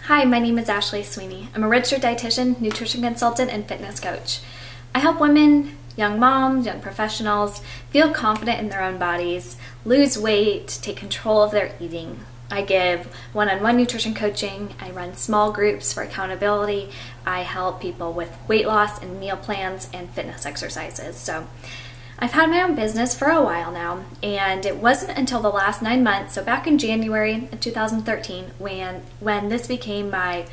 Hi, my name is Ashley Sweeney. I'm a registered dietitian, nutrition consultant, and fitness coach. I help women, young moms, young professionals feel confident in their own bodies, lose weight, take control of their eating. I give one-on-one nutrition coaching, I run small groups for accountability, I help people with weight loss and meal plans and fitness exercises. So I've had my own business for a while now, and it wasn't until the last 9 months, so back in January of 2013, when this became my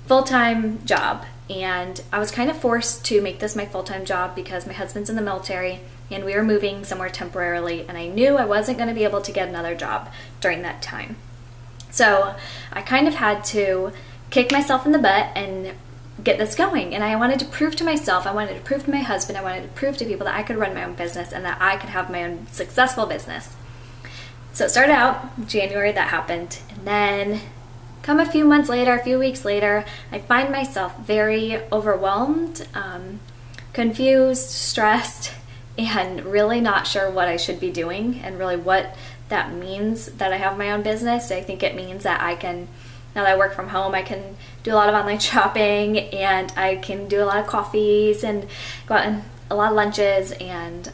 full-time job. And I was kind of forced to make this my full-time job because my husband's in the military and we were moving somewhere temporarily, and I knew I wasn't going to be able to get another job during that time. So I kind of had to kick myself in the butt and get this going, and I wanted to prove to myself, I wanted to prove to my husband, I wanted to prove to people that I could run my own business and that I could have my own successful business. So it started out January, that happened, and then come a few months later, a few weeks later, I find myself very overwhelmed, confused, stressed, and really not sure what I should be doing and really what that means that I have my own business. I think it means that I can, now that I work from home, I can do a lot of online shopping and I can do a lot of coffees and go out on a lot of lunches, and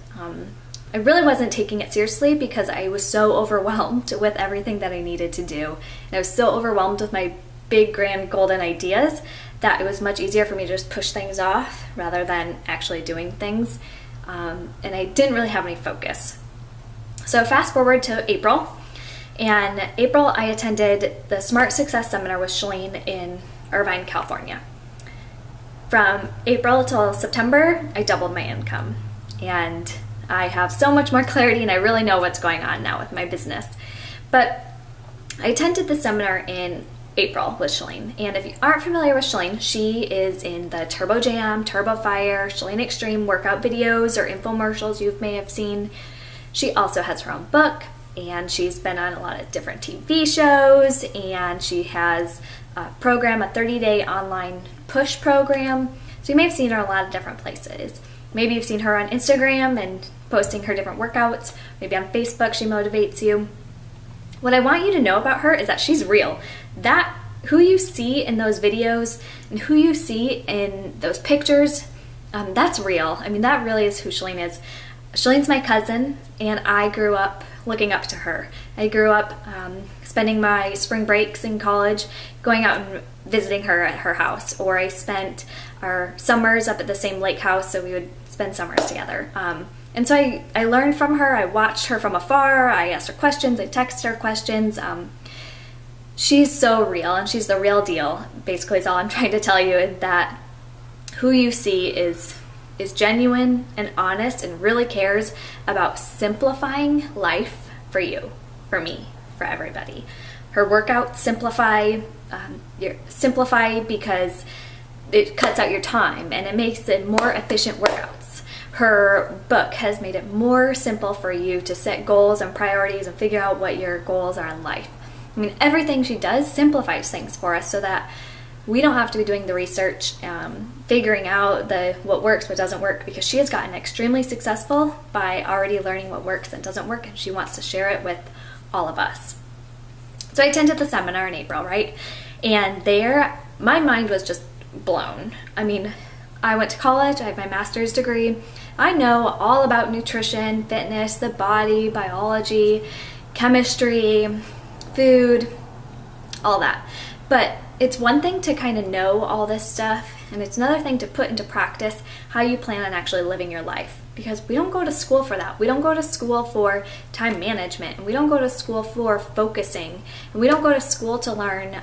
I really wasn't taking it seriously because I was so overwhelmed with everything that I needed to do. And I was so overwhelmed with my big, grand, golden ideas that it was much easier for me to just push things off rather than actually doing things. And I didn't really have any focus. So fast forward to April. And April, I attended the Smart Success Seminar with Chalene in Irvine, California. From April till September, I doubled my income. And I have so much more clarity and I really know what's going on now with my business. But I attended the seminar in April with Chalene. And if you aren't familiar with Chalene, she is in the Turbo Jam, Turbo Fire, Chalene Extreme workout videos or infomercials you may have seen. She also has her own book, and she's been on a lot of different TV shows, and she has a program, a 30-day online push program. So you may have seen her a lot of different places. Maybe you've seen her on Instagram and posting her different workouts. Maybe on Facebook she motivates you. What I want you to know about her is that she's real. That who you see in those videos and who you see in those pictures, that's real. I mean, that really is who Chalene is. Chalene's my cousin, and I grew up looking up to her. I grew up spending my spring breaks in college going out and visiting her at her house, or I spent our summers up at the same lake house, so we would spend summers together. And so I learned from her. I watched her from afar. I asked her questions. I texted her questions. She's so real, and she's the real deal. Basically, is all I'm trying to tell you, is that who you see is genuine and honest and really cares about simplifying life for you, for me, for everybody. Her workouts simplify because it cuts out your time and it makes it more efficient workouts. Her book has made it more simple for you to set goals and priorities and figure out what your goals are in life. I mean, everything she does simplifies things for us so that we don't have to be doing the research, figuring out what works, what doesn't work, because she has gotten extremely successful by already learning what works and doesn't work, and she wants to share it with all of us. So I attended the seminar in April, right? And there, my mind was just blown. I mean, I went to college, I have my master's degree. I know all about nutrition, fitness, the body, biology, chemistry, food, all that. But it's one thing to kind of know all this stuff, and it's another thing to put into practice how you plan on actually living your life. Because we don't go to school for that. We don't go to school for time management, and we don't go to school for focusing, and we don't go to school to learn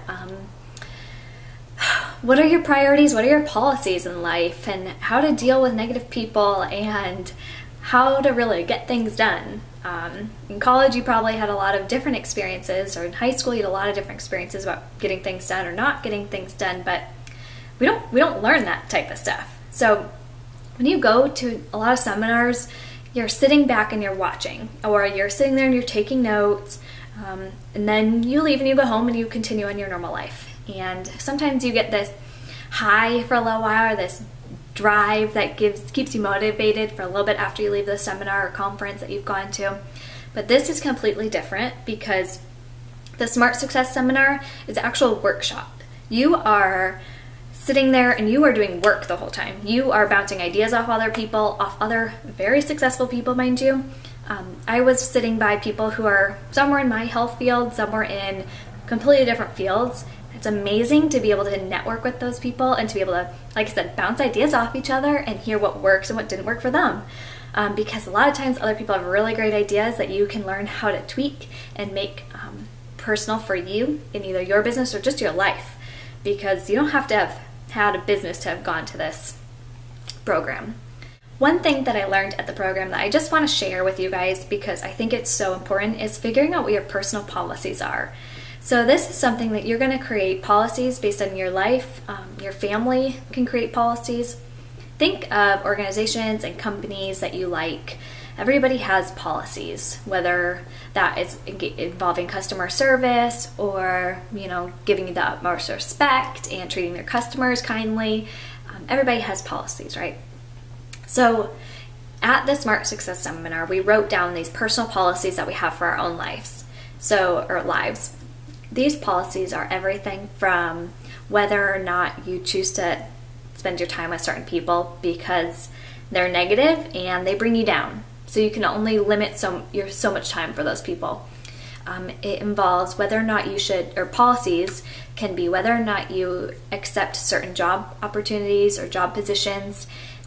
what are your priorities, what are your policies in life, and how to deal with negative people, and how to really get things done. In college, you probably had a lot of different experiences, or in high school, you had a lot of different experiences about getting things done or not getting things done, but we don't learn that type of stuff. So when you go to a lot of seminars, you're sitting back and you're watching, or you're sitting there and you're taking notes, and then you leave and you go home and you continue on your normal life. And sometimes you get this high for a little while, or this drive that keeps you motivated for a little bit after you leave the seminar or conference that you've gone to. But this is completely different because the Smart Success Seminar is an actual workshop. You are sitting there and you are doing work the whole time. You are bouncing ideas off other people, off other very successful people, mind you. I was sitting by people who are somewhere in my health field, somewhere in completely different fields. It's amazing to be able to network with those people and to be able to, like I said, bounce ideas off each other and hear what works and what didn't work for them. Because a lot of times other people have really great ideas that you can learn how to tweak and make personal for you in either your business or just your life. Because you don't have to have had a business to have gone to this program. One thing that I learned at the program that I just want to share with you guys because I think it's so important is figuring out what your personal policies are. So this is something that you're going to create policies based on your life. Your family can create policies. Think of organizations and companies that you like. Everybody has policies, whether that is involving customer service or, giving you the utmost respect and treating their customers kindly. Everybody has policies, right? So at the Smart Success Seminar, we wrote down these personal policies that we have for our own lives. Or lives. These policies are everything from whether or not you choose to spend your time with certain people because they're negative and they bring you down. So you can only limit so much time for those people. It involves whether or not you should, or policies can be whether or not you accept certain job opportunities or job positions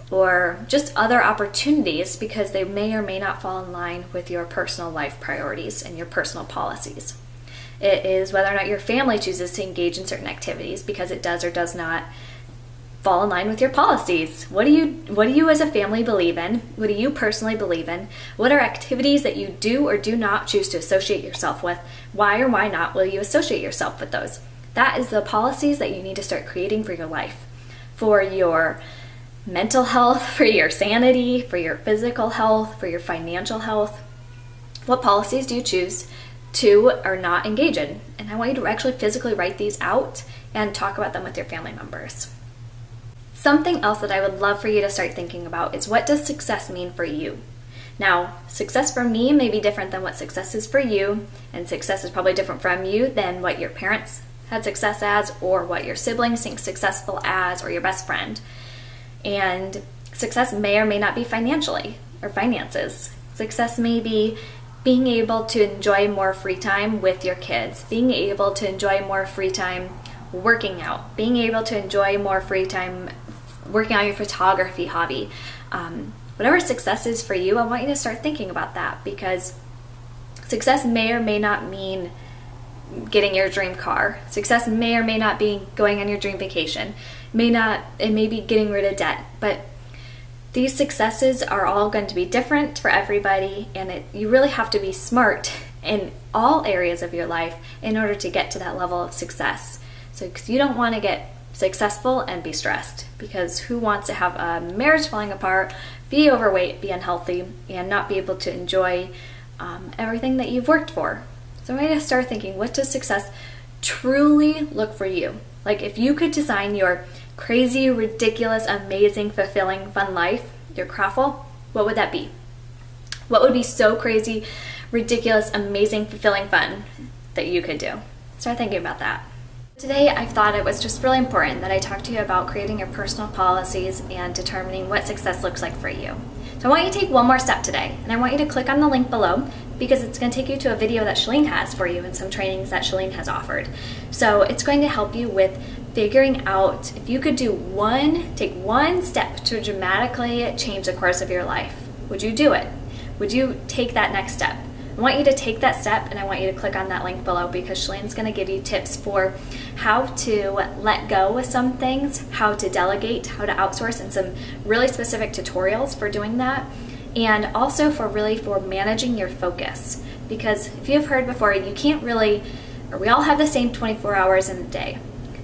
or just other opportunities because they may or may not fall in line with your personal life priorities and your personal policies. It is whether or not your family chooses to engage in certain activities because it does or does not fall in line with your policies. What do you as a family believe in? What do you personally believe in? What are activities that you do or do not choose to associate yourself with? Why or why not will you associate yourself with those? That is the policies that you need to start creating for your life, for your mental health, for your sanity, for your physical health, for your financial health. What policies do you choose to or not engage in? And I want you to actually physically write these out and talk about them with your family members. Something else that I would love for you to start thinking about is, what does success mean for you? Now, success for me may be different than what success is for you, and success is probably different from you than what your parents had success as, or what your siblings think successful as, or your best friend. And success may or may not be financially or finances. Success may be being able to enjoy more free time with your kids, being able to enjoy more free time working out, being able to enjoy more free time working on your photography hobby. Whatever success is for you, I want you to start thinking about that, because success may or may not mean getting your dream car. Success may or may not be going on your dream vacation. It may be getting rid of debt, but these successes are all going to be different for everybody, and you really have to be smart in all areas of your life in order to get to that level of success. So, because you don't want to get successful and be stressed, because who wants to have a marriage falling apart, be overweight, be unhealthy, and not be able to enjoy everything that you've worked for? So I want you to start thinking, what does success truly look for you? Like, if you could design your crazy, ridiculous, amazing, fulfilling, fun life, your craftful, what would that be? What would be so crazy, ridiculous, amazing, fulfilling, fun that you could do? Start thinking about that. Today, I thought it was just really important that I talk to you about creating your personal policies and determining what success looks like for you. So I want you to take one more step today, and I want you to click on the link below, because it's going to take you to a video that Shalene has for you and some trainings that Shalene has offered. So it's going to help you with figuring out if you could take one step to dramatically change the course of your life. Would you do it? Would you take that next step? I want you to take that step, and I want you to click on that link below, because Shalene's going to give you tips for how to let go with some things, how to delegate, how to outsource, and some really specific tutorials for doing that, and also for managing your focus. Because if you've heard before, you can't really, or we all have the same 24 hours in a day.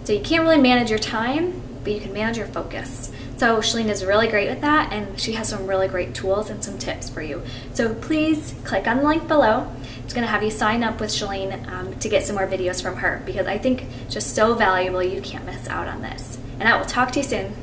So you can't really manage your time, but you can manage your focus. So Shalene is really great with that, and she has some really great tools and some tips for you. So please click on the link below. It's going to have you sign up with Shalene to get some more videos from her, because I think it's just so valuable. You can't miss out on this. And I will talk to you soon.